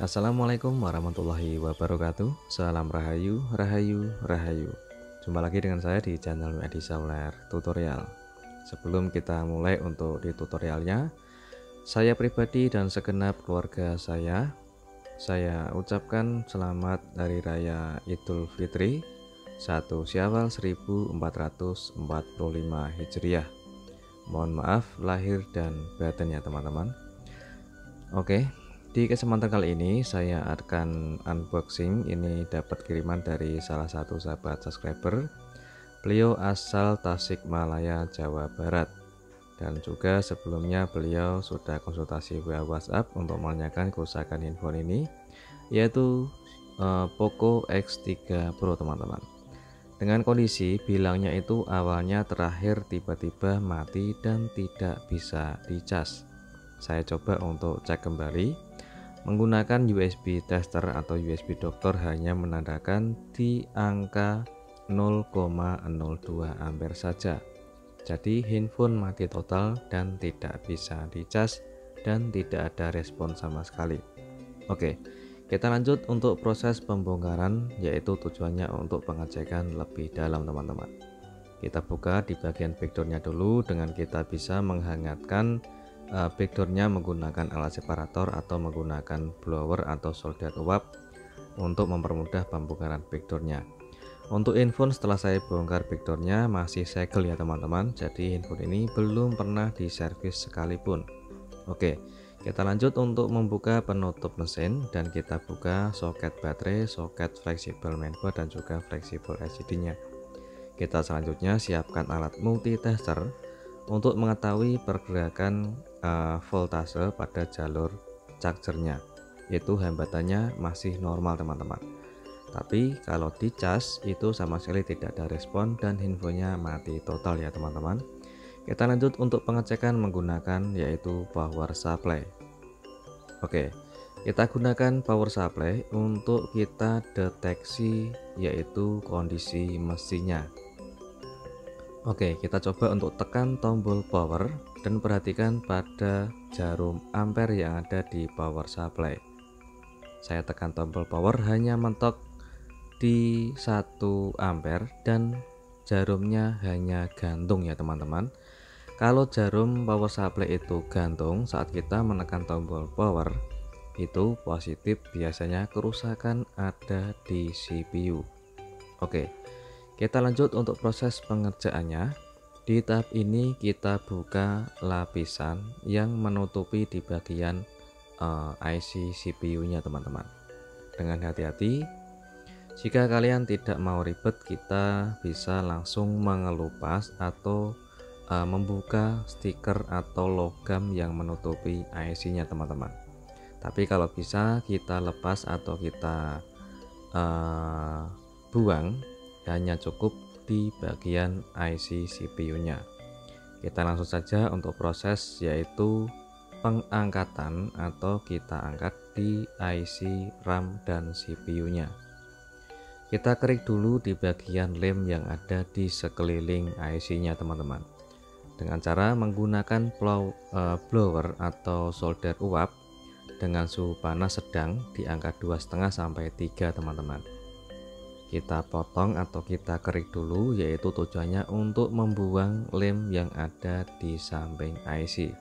Assalamualaikum warahmatullahi wabarakatuh. Salam rahayu, rahayu, rahayu. Jumpa lagi dengan saya di channel Edi Sauler Tutorial. Sebelum kita mulai untuk di tutorialnya, saya pribadi dan segenap keluarga saya ucapkan selamat Hari Raya Idul Fitri 1 Syawal 1445 Hijriah. Mohon maaf lahir dan batin ya teman-teman. Oke, di kesempatan kali ini saya akan unboxing. Ini dapat kiriman dari salah satu sahabat subscriber. Beliau asal Tasikmalaya, Jawa Barat. Dan juga sebelumnya beliau sudah konsultasi via WhatsApp untuk menanyakan kerusakan handphone ini, yaitu Poco X3 Pro teman-teman. Dengan kondisi bilangnya itu awalnya terakhir tiba-tiba mati dan tidak bisa dicas. Saya coba untuk cek kembali menggunakan USB tester atau USB dokter, hanya menandakan di angka 0,02 ampere saja. Jadi handphone mati total dan tidak bisa dicas dan tidak ada respon sama sekali. Oke, kita lanjut untuk proses pembongkaran, yaitu tujuannya untuk pengecekan lebih dalam teman-teman. Kita buka di bagian backdoornya dulu dengan kita bisa menghangatkan backdoornya menggunakan alat separator atau menggunakan blower atau solder uap untuk mempermudah pembongkaran backdoornya. Untuk handphone setelah saya bongkar backdoornya masih segel ya teman-teman, jadi handphone ini belum pernah diservis sekalipun. Oke, kita lanjut untuk membuka penutup mesin dan kita buka soket baterai, soket fleksibel mainboard dan juga fleksibel LCD nya. Kita selanjutnya siapkan alat multitester untuk mengetahui pergerakan voltase pada jalur chargernya, yaitu hambatannya masih normal teman-teman. Tapi kalau dicas itu sama sekali tidak ada respon dan handphonenya mati total ya teman-teman. Kita lanjut untuk pengecekan menggunakan yaitu power supply. Oke, kita gunakan power supply untuk kita deteksi yaitu kondisi mesinnya. Oke, kita coba untuk tekan tombol power dan perhatikan pada jarum ampere yang ada di power supply. Saya tekan tombol power hanya mentok di 1 ampere dan jarumnya hanya gantung ya teman-teman. Kalau jarum power supply itu gantung saat kita menekan tombol power, itu positif, biasanya kerusakan ada di CPU. Oke, kita lanjut untuk proses pengerjaannya. Di tahap ini kita buka lapisan yang menutupi di bagian IC CPU-nya teman-teman. Dengan hati-hati, jika kalian tidak mau ribet, kita bisa langsung mengelupas atau membuka stiker atau logam yang menutupi IC-nya teman-teman. Tapi kalau bisa kita lepas atau kita buang, hanya cukup di bagian IC CPU-nya. Kita langsung saja untuk proses yaitu pengangkatan atau kita angkat di IC RAM dan CPU-nya. Kita klik dulu di bagian lem yang ada di sekeliling IC-nya teman-teman. Dengan cara menggunakan blower atau solder uap dengan suhu panas sedang di angka 2,5 sampai 3 teman-teman. Kita potong atau kita kerik dulu, yaitu tujuannya untuk membuang lem yang ada di samping IC.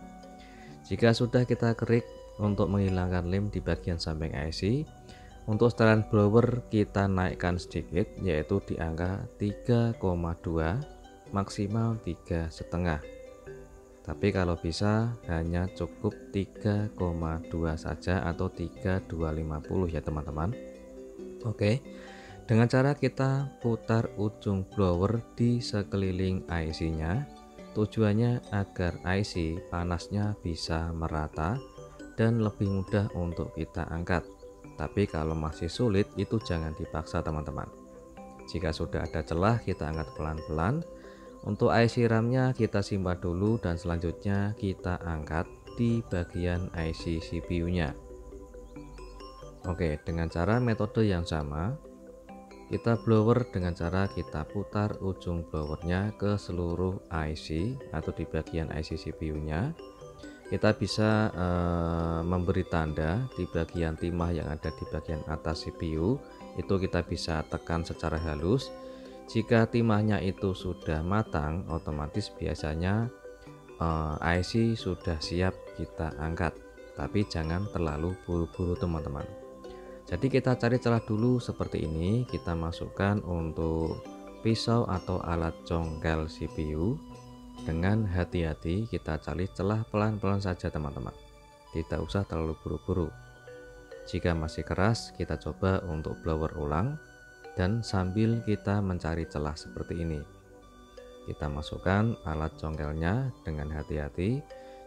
Jika sudah kita kerik untuk menghilangkan lem di bagian samping IC, untuk setelan blower kita naikkan sedikit, yaitu di angka 3,2 maksimal 3,5. Tapi kalau bisa hanya cukup 3,2 saja atau 3,250 ya teman-teman. Oke, dengan cara kita putar ujung blower di sekeliling IC-nya, tujuannya agar IC panasnya bisa merata dan lebih mudah untuk kita angkat. Tapi kalau masih sulit itu jangan dipaksa teman-teman. Jika sudah ada celah kita angkat pelan-pelan. Untuk IC RAM-nya kita simpan dulu dan selanjutnya kita angkat di bagian IC CPU-nya. Oke, dengan cara metode yang sama, kita blower dengan cara kita putar ujung blowernya ke seluruh IC atau di bagian IC CPU-nya. kita bisa memberi tanda di bagian timah yang ada di bagian atas CPU. Itu kita bisa tekan secara halus. Jika timahnya itu sudah matang, otomatis biasanya IC sudah siap kita angkat, tapi jangan terlalu buru-buru teman-teman. Jadi kita cari celah dulu seperti ini, kita masukkan untuk pisau atau alat congkel CPU. Dengan hati-hati kita cari celah pelan-pelan saja teman-teman, tidak usah terlalu buru-buru. Jika masih keras, kita coba untuk blower ulang, dan sambil kita mencari celah seperti ini. Kita masukkan alat congkelnya dengan hati-hati.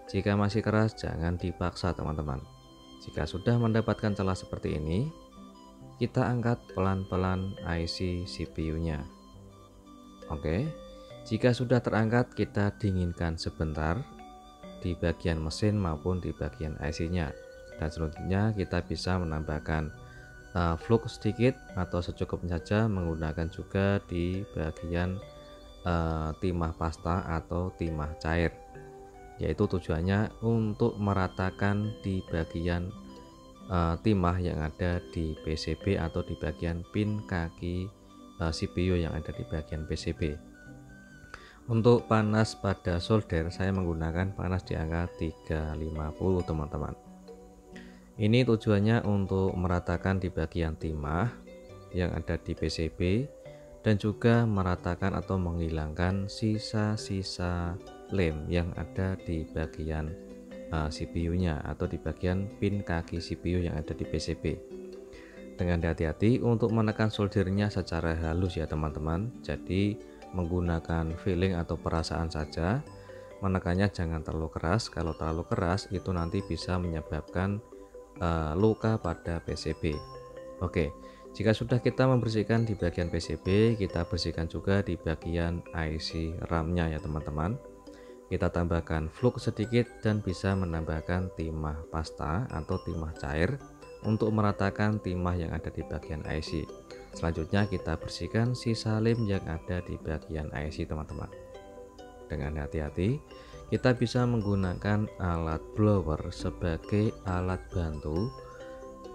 Jika masih keras, jangan dipaksa teman-teman. Jika sudah mendapatkan celah seperti ini, kita angkat pelan-pelan IC CPU-nya. Oke, jika sudah terangkat, kita dinginkan sebentar di bagian mesin maupun di bagian IC-nya. Dan selanjutnya kita bisa menambahkan flux sedikit atau secukupnya saja, menggunakan juga di bagian timah pasta atau timah cair, yaitu tujuannya untuk meratakan di bagian timah yang ada di PCB atau di bagian pin kaki CPU yang ada di bagian PCB. Untuk panas pada solder, saya menggunakan panas di angka 350 teman-teman. Ini tujuannya untuk meratakan di bagian timah yang ada di PCB, dan juga meratakan atau menghilangkan sisa-sisa lem yang ada di bagian CPU-nya atau di bagian pin kaki CPU yang ada di PCB. Dengan hati-hati untuk menekan soldernya secara halus ya teman-teman. Jadi menggunakan feeling atau perasaan saja, menekannya jangan terlalu keras. Kalau terlalu keras itu nanti bisa menyebabkan luka pada PCB. Oke, jika sudah kita membersihkan di bagian PCB, kita bersihkan juga di bagian IC RAM-nya ya teman-teman. Kita tambahkan flux sedikit dan bisa menambahkan timah pasta atau timah cair untuk meratakan timah yang ada di bagian IC. Selanjutnya kita bersihkan sisa lem yang ada di bagian IC teman-teman. Dengan hati-hati, kita bisa menggunakan alat blower sebagai alat bantu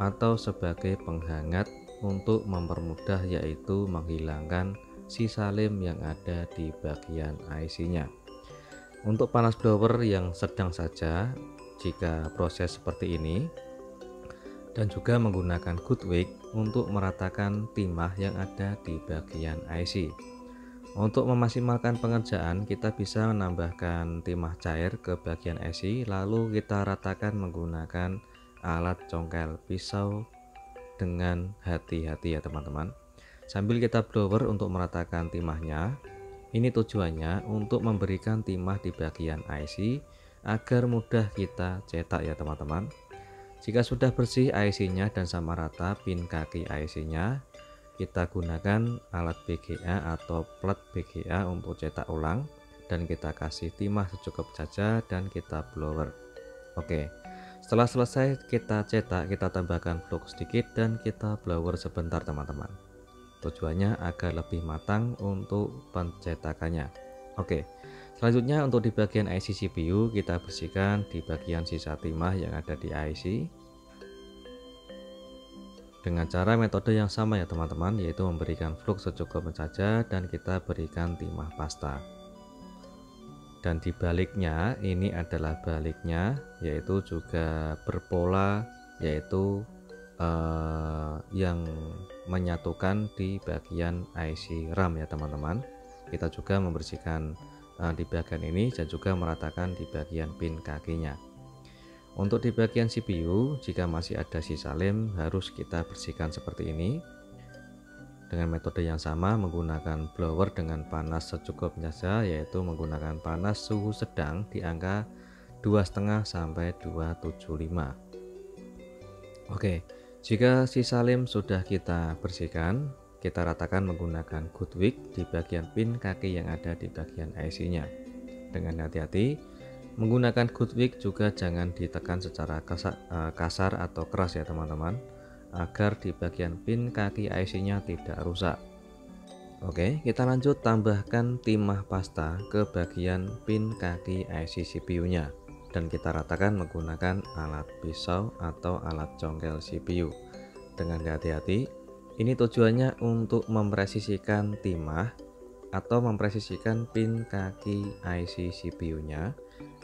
atau sebagai penghangat untuk mempermudah, yaitu menghilangkan sisa lem yang ada di bagian IC-nya. Untuk panas blower yang sedang saja jika proses seperti ini, dan juga menggunakan good wick untuk meratakan timah yang ada di bagian IC. Untuk memaksimalkan pengerjaan, kita bisa menambahkan timah cair ke bagian IC, lalu kita ratakan menggunakan alat congkel pisau dengan hati-hati ya teman-teman. Sambil kita blower untuk meratakan timahnya. Ini tujuannya untuk memberikan timah di bagian IC agar mudah kita cetak ya teman-teman. Jika sudah bersih IC-nya dan sama rata pin kaki IC-nya, kita gunakan alat BGA atau plat BGA untuk cetak ulang, dan kita kasih timah secukup saja dan kita blower. Oke, setelah selesai kita cetak, kita tambahkan flux sedikit dan kita blower sebentar teman-teman. Tujuannya agar lebih matang untuk pencetakannya. Oke, selanjutnya untuk di bagian IC CPU, kita bersihkan di bagian sisa timah yang ada di IC dengan cara metode yang sama ya teman-teman, yaitu memberikan flux secukupnya saja dan kita berikan timah pasta. Dan di baliknya, ini adalah baliknya, yaitu juga berpola, yaitu yang menyatukan di bagian IC RAM ya teman-teman. Kita juga membersihkan di bagian ini dan juga meratakan di bagian pin kakinya. Untuk di bagian CPU, jika masih ada sisa lem harus kita bersihkan seperti ini. Dengan metode yang sama, menggunakan blower dengan panas secukupnya saja, yaitu menggunakan panas suhu sedang di angka 2,5 sampai 275. Oke, jika sisa lem sudah kita bersihkan, kita ratakan menggunakan good wick di bagian pin kaki yang ada di bagian IC-nya. Dengan hati-hati, menggunakan good wick juga jangan ditekan secara kasar atau keras ya teman-teman, agar di bagian pin kaki IC-nya tidak rusak. Oke, kita lanjut tambahkan timah pasta ke bagian pin kaki IC CPU-nya. dan kita ratakan menggunakan alat pisau atau alat congkel CPU. Dengan hati-hati, ini tujuannya untuk mempresisikan timah atau mempresisikan pin kaki IC CPU-nya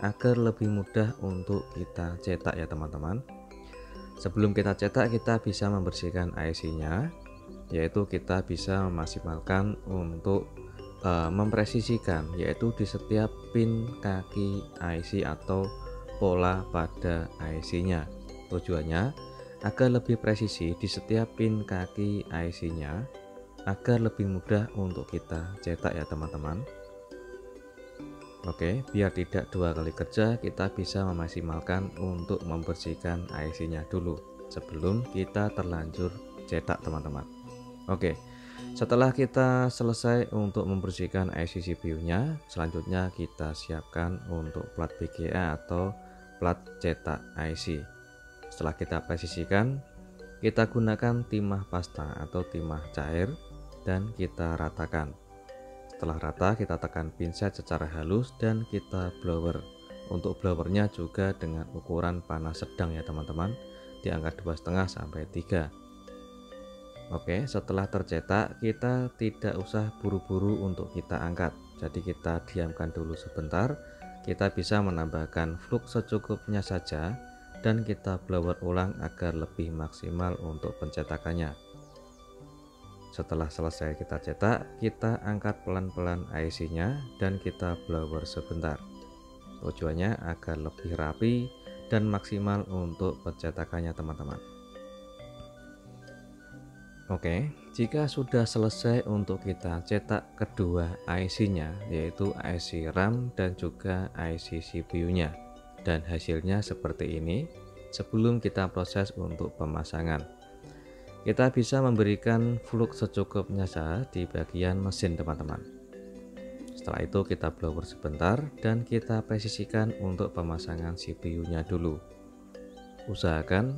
agar lebih mudah untuk kita cetak ya teman-teman. Sebelum kita cetak, kita bisa membersihkan IC-nya, yaitu kita bisa memaksimalkan untuk mempresisikan, yaitu di setiap pin kaki IC atau pola pada IC-nya. Tujuannya agar lebih presisi di setiap pin kaki IC-nya, agar lebih mudah untuk kita cetak ya teman-teman. Oke, biar tidak dua kali kerja, kita bisa memaksimalkan untuk membersihkan IC-nya dulu sebelum kita terlanjur cetak teman-teman. Oke, setelah kita selesai untuk membersihkan IC CPU-nya, selanjutnya kita siapkan untuk plat BGA atau plat cetak IC. Setelah kita presisikan, kita gunakan timah pasta atau timah cair dan kita ratakan. Setelah rata, kita tekan pinset secara halus dan kita blower. Untuk blowernya juga dengan ukuran panas sedang ya teman-teman, di angka 2,5 sampai 3. Oke, setelah tercetak, kita tidak usah buru-buru untuk kita angkat. Jadi kita diamkan dulu sebentar. Kita bisa menambahkan flux secukupnya saja dan kita blower ulang agar lebih maksimal untuk pencetakannya. Setelah selesai kita cetak, kita angkat pelan-pelan IC-nya dan kita blower sebentar. Tujuannya agar lebih rapi dan maksimal untuk pencetakannya teman-teman. Oke, jika sudah selesai untuk kita cetak kedua IC-nya, yaitu IC RAM dan juga IC CPU-nya, dan hasilnya seperti ini. Sebelum kita proses untuk pemasangan, kita bisa memberikan flux secukupnya saja di bagian mesin teman-teman. Setelah itu kita blower sebentar dan kita presisikan untuk pemasangan CPU-nya dulu. Usahakan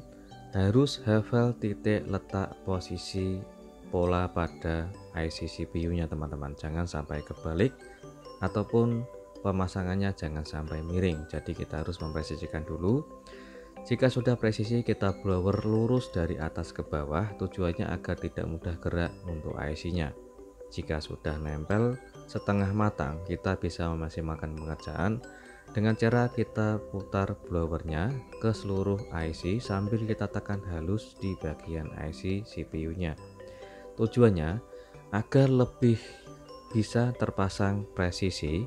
harus hafal titik letak posisi pola pada IC CPU-nya teman-teman. Jangan sampai kebalik ataupun pemasangannya jangan sampai miring. Jadi kita harus mempresisikan dulu. Jika sudah presisi, kita blower lurus dari atas ke bawah, tujuannya agar tidak mudah gerak untuk IC-nya. Jika sudah nempel setengah matang, kita bisa memaksimalkan pengerjaan dengan cara kita putar blowernya ke seluruh IC sambil kita tekan halus di bagian IC CPU-nya. Tujuannya agar lebih bisa terpasang presisi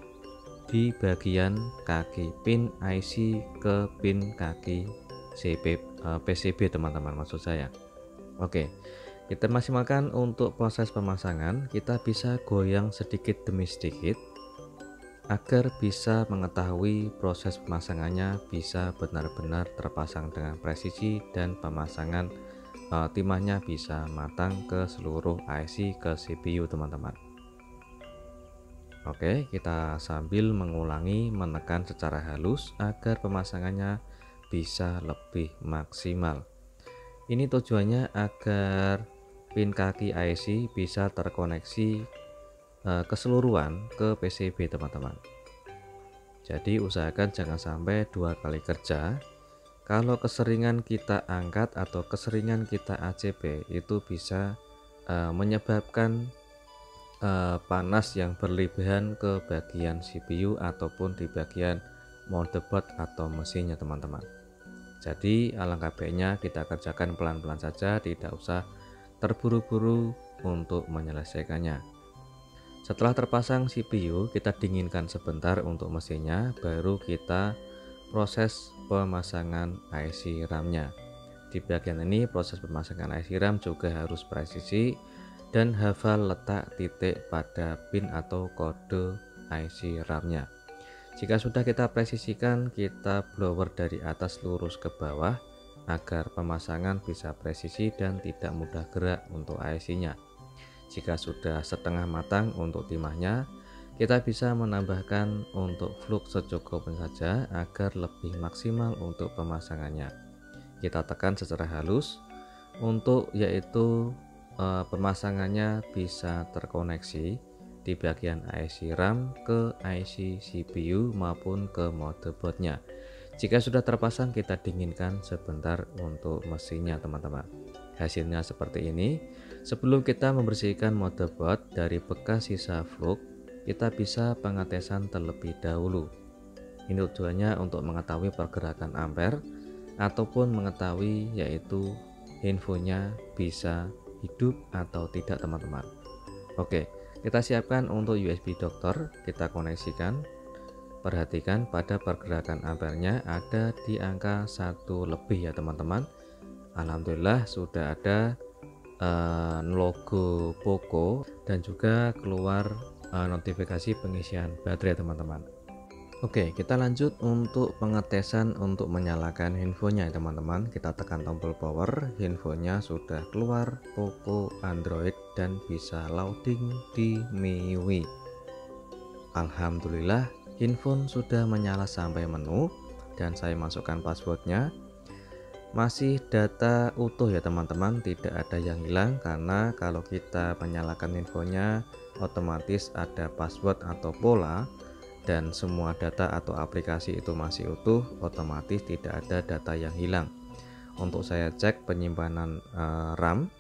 di bagian kaki pin IC ke pin kaki PCB teman-teman, maksud saya. Oke, kita maksimalkan untuk proses pemasangan. Kita bisa goyang sedikit demi sedikit agar bisa mengetahui proses pemasangannya bisa benar-benar terpasang dengan presisi dan pemasangan timahnya bisa matang ke seluruh IC ke CPU teman-teman. Oke, kita sambil mengulangi menekan secara halus agar pemasangannya bisa lebih maksimal. Ini tujuannya agar pin kaki IC bisa terkoneksi keseluruhan ke PCB teman-teman. Jadi usahakan jangan sampai dua kali kerja. Kalau keseringan kita angkat atau keseringan kita ACP, itu bisa menyebabkan panas yang berlebihan ke bagian CPU ataupun di bagian motherboard atau mesinnya teman-teman. Jadi alangkah baiknya kita kerjakan pelan-pelan saja, tidak usah terburu-buru untuk menyelesaikannya. Setelah terpasang CPU, kita dinginkan sebentar untuk mesinnya, baru kita proses pemasangan IC RAM-nya. Di bagian ini proses pemasangan IC RAM juga harus presisi dan hafal letak titik pada pin atau kode IC RAM-nya. Jika sudah kita presisikan, kita blower dari atas lurus ke bawah agar pemasangan bisa presisi dan tidak mudah gerak untuk IC-nya. Jika sudah setengah matang untuk timahnya, kita bisa menambahkan untuk flux secukupnya saja agar lebih maksimal untuk pemasangannya. Kita tekan secara halus untuk yaitu pemasangannya bisa terkoneksi di bagian IC RAM ke IC CPU maupun ke motherboardnya. Jika sudah terpasang, kita dinginkan sebentar untuk mesinnya teman-teman. Hasilnya seperti ini. Sebelum kita membersihkan motherboard dari bekas sisa flux, kita bisa pengetesan terlebih dahulu. Ini tujuannya untuk mengetahui pergerakan ampere ataupun mengetahui yaitu infonya bisa hidup atau tidak teman-teman. Oke, kita siapkan untuk USB dokter, kita koneksikan. Perhatikan pada pergerakan ampernya ada di angka 1 lebih ya teman-teman. Alhamdulillah sudah ada logo Poco dan juga keluar notifikasi pengisian baterai teman-teman. Oke, kita lanjut untuk pengetesan untuk menyalakan handphonenya teman-teman. Kita tekan tombol power, handphonenya sudah keluar Poco Android dan bisa loading di MIUI. Alhamdulillah, handphone sudah menyala sampai menu dan saya masukkan passwordnya. Masih data utuh ya teman-teman, tidak ada yang hilang, karena kalau kita menyalakan handphonenya otomatis ada password atau pola dan semua data atau aplikasi itu masih utuh, otomatis tidak ada data yang hilang. Untuk saya cek penyimpanan RAM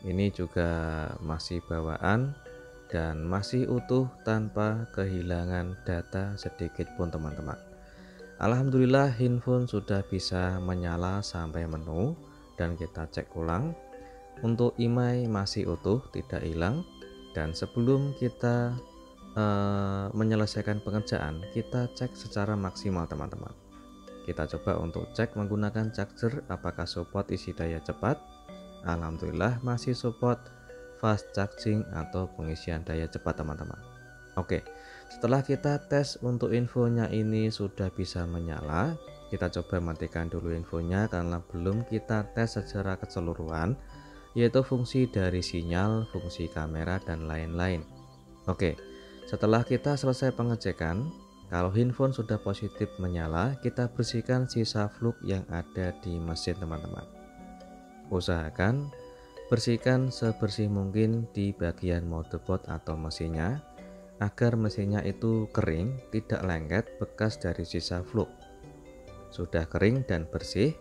ini juga masih bawaan dan masih utuh tanpa kehilangan data sedikit pun teman-teman. Alhamdulillah handphone sudah bisa menyala sampai menu dan kita cek ulang. Untuk IMEI masih utuh, tidak hilang. Dan sebelum kita menyelesaikan pengerjaan, kita cek secara maksimal teman-teman. Kita coba untuk cek menggunakan charger apakah support isi daya cepat. Alhamdulillah masih support fast charging atau pengisian daya cepat teman-teman. Oke, setelah kita tes untuk infonya ini sudah bisa menyala, kita coba matikan dulu infonya karena belum kita tes secara keseluruhan, yaitu fungsi dari sinyal, fungsi kamera dan lain-lain. Oke, setelah kita selesai pengecekan, kalau handphone sudah positif menyala, kita bersihkan sisa flux yang ada di mesin teman-teman. Usahakan bersihkan sebersih mungkin di bagian motherboard atau mesinnya agar mesinnya itu kering, tidak lengket bekas dari sisa flux. Sudah kering dan bersih,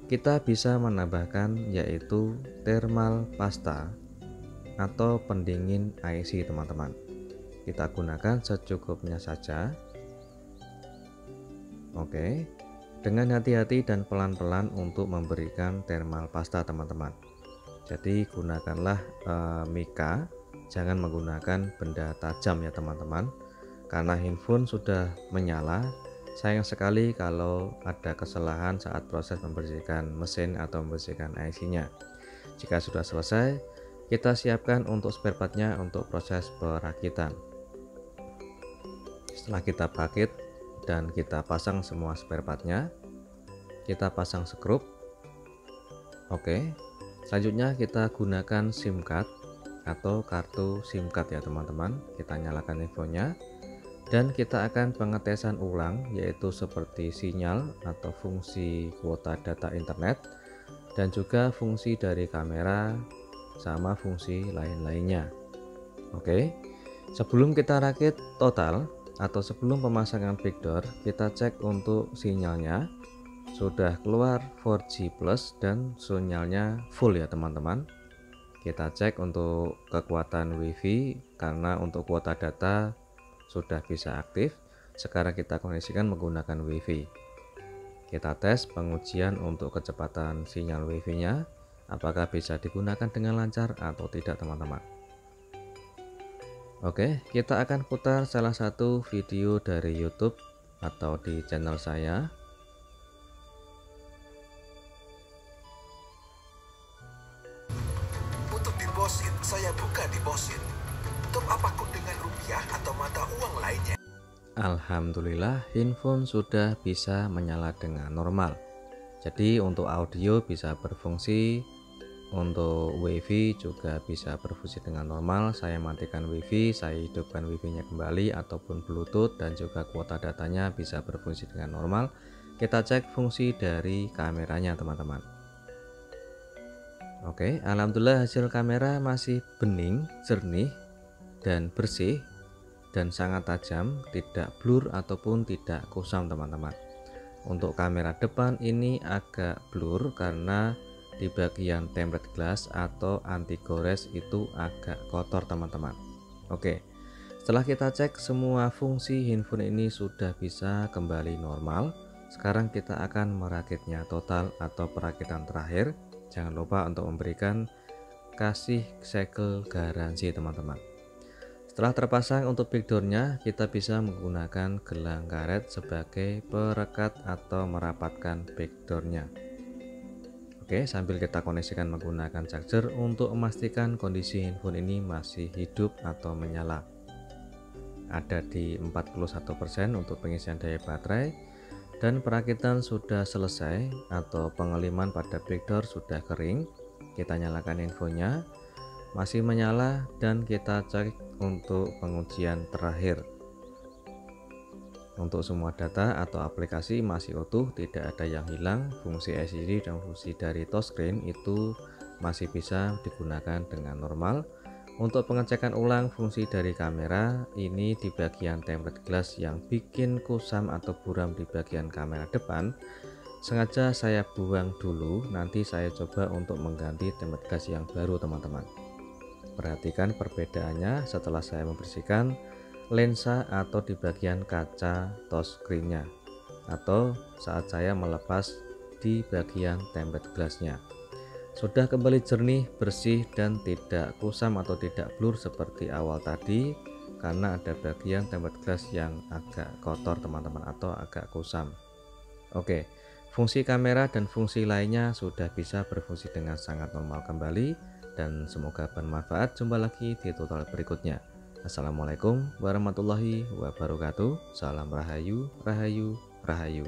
kita bisa menambahkan yaitu thermal pasta atau pendingin IC teman-teman. Kita gunakan secukupnya saja. Oke, dengan hati-hati dan pelan-pelan untuk memberikan thermal pasta teman-teman. Jadi gunakanlah mika, jangan menggunakan benda tajam ya teman-teman, karena handphone sudah menyala. Sayang sekali kalau ada kesalahan saat proses membersihkan mesin atau membersihkan IC-nya. Jika sudah selesai, kita siapkan untuk spare part-nya untuk proses perakitan. Setelah kita rakit dan kita pasang semua spare part-nya, kita pasang skrup. Oke. Selanjutnya kita gunakan SIM card atau kartu SIM card ya teman-teman. Kita nyalakan infonya dan kita akan pengetesan ulang, yaitu seperti sinyal atau fungsi kuota data internet dan juga fungsi dari kamera sama fungsi lain-lainnya. Oke, sebelum kita rakit total atau sebelum pemasangan backdoor, kita cek untuk sinyalnya sudah keluar 4G plus dan sinyalnya full ya teman-teman. Kita cek untuk kekuatan WiFi karena untuk kuota data sudah bisa aktif. Sekarang kita koneksikan menggunakan WiFi. Kita tes pengujian untuk kecepatan sinyal WiFi nya apakah bisa digunakan dengan lancar atau tidak teman-teman. Oke, kita akan putar salah satu video dari YouTube atau di channel saya. Deposit, saya buka deposit. Top up akun dengan rupiah atau mata uang lainnya. Alhamdulillah handphone sudah bisa menyala dengan normal. Jadi untuk audio bisa berfungsi, untuk WiFi juga bisa berfungsi dengan normal. Saya matikan WiFi, saya hidupkan WiFi nya kembali ataupun Bluetooth, dan juga kuota datanya bisa berfungsi dengan normal. Kita cek fungsi dari kameranya teman-teman. Oke, alhamdulillah hasil kamera masih bening, jernih, dan bersih, dan sangat tajam, tidak blur ataupun tidak kusam teman-teman. Untuk kamera depan ini agak blur karena di bagian tempered glass atau anti gores itu agak kotor teman-teman. Oke, setelah kita cek semua fungsi handphone ini sudah bisa kembali normal. Sekarang kita akan merakitnya total atau perakitan terakhir. Jangan lupa untuk memberikan kasih segel garansi teman-teman. Setelah terpasang untuk backdoornya, kita bisa menggunakan gelang karet sebagai perekat atau merapatkan backdoornya. Oke, sambil kita koneksikan menggunakan charger untuk memastikan kondisi handphone ini masih hidup atau menyala. Ada di 41% untuk pengisian daya baterai, dan perakitan sudah selesai atau pengeliman pada backdoor sudah kering. Kita nyalakan infonya, masih menyala, dan kita cek untuk pengujian terakhir. Untuk semua data atau aplikasi masih utuh, tidak ada yang hilang. Fungsi LCD dan fungsi dari touchscreen itu masih bisa digunakan dengan normal. Untuk pengecekan ulang fungsi dari kamera, ini di bagian tempered glass yang bikin kusam atau buram di bagian kamera depan, sengaja saya buang dulu. Nanti saya coba untuk mengganti tempered glass yang baru teman-teman. Perhatikan perbedaannya setelah saya membersihkan lensa atau di bagian kaca touchscreen-nya, atau saat saya melepas di bagian tempered glass-nya. Sudah kembali jernih, bersih, dan tidak kusam atau tidak blur seperti awal tadi, karena ada bagian tempered glass yang agak kotor teman-teman, atau agak kusam. Oke, fungsi kamera dan fungsi lainnya sudah bisa berfungsi dengan sangat normal kembali, dan semoga bermanfaat. Jumpa lagi di tutorial berikutnya. Assalamualaikum warahmatullahi wabarakatuh. Salam rahayu, rahayu, rahayu.